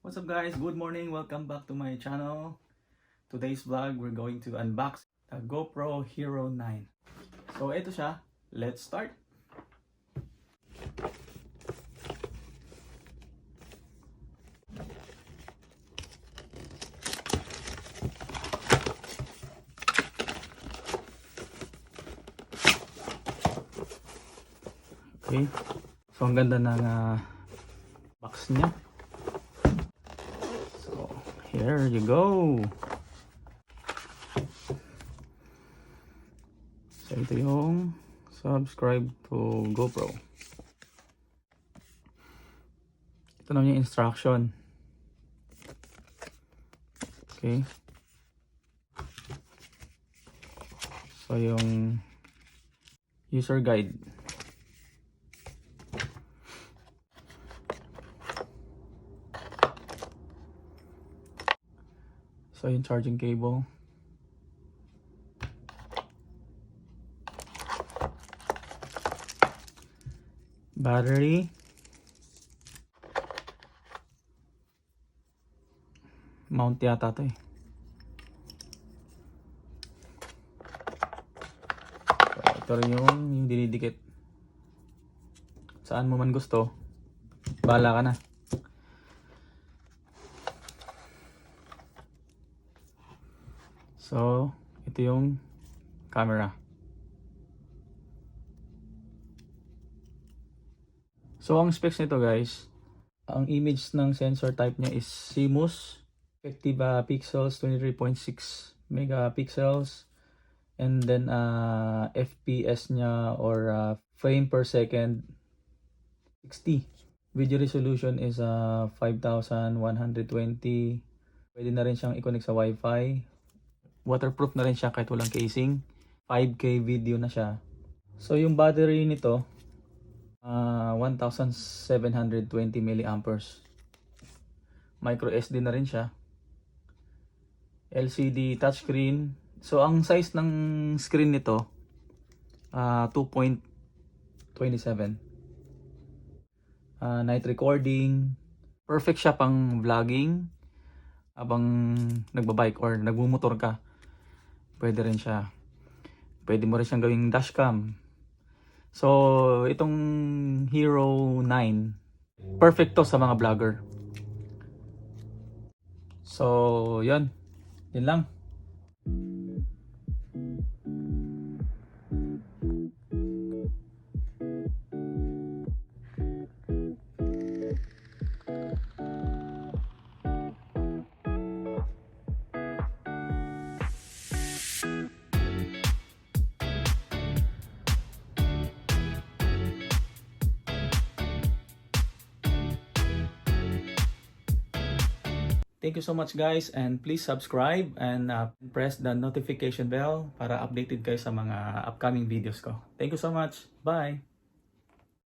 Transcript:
What's up guys? Good morning. Welcome back to my channel. Today's vlog, we're going to unbox the GoPro Hero 9. So ito siya. Let's start. Okay. So ang ganda ng box niya. Here you go. So ito yung subscribe to GoPro. Ito naman yung instruction. Okay. So yung user guide. So yung charging cable. Battery. Mount yata to eh. So, ito rin yung dinidikit. Saan mo man gusto, bahala ka na. So, ito yung camera. So, ang specs nito guys, ang image ng sensor type niya is CMOS. Effective pixels 23.6 megapixels. And then FPS niya or frame per second 60. Video resolution is 5120. Pwede na rin siyang i-connect sa Wi-Fi. Waterproof na rin siya kahit walang casing. 5K video na siya. So yung battery nito 1720 milliamperes. Micro SD na rin siya. LCD touchscreen. So ang size ng screen nito 2.27. Night recording. Perfect siya pang vlogging habang nagbabike or nagmumotor ka. Pwede rin siya. Pwede mo rin siyang gawing dashcam. So, itong Hero 9, perfect to sa mga vlogger. So, yun. Yun lang. Thank you so much guys, and please subscribe and press the notification bell para updated kayo sa mga upcoming videos ko. Thank you so much. Bye!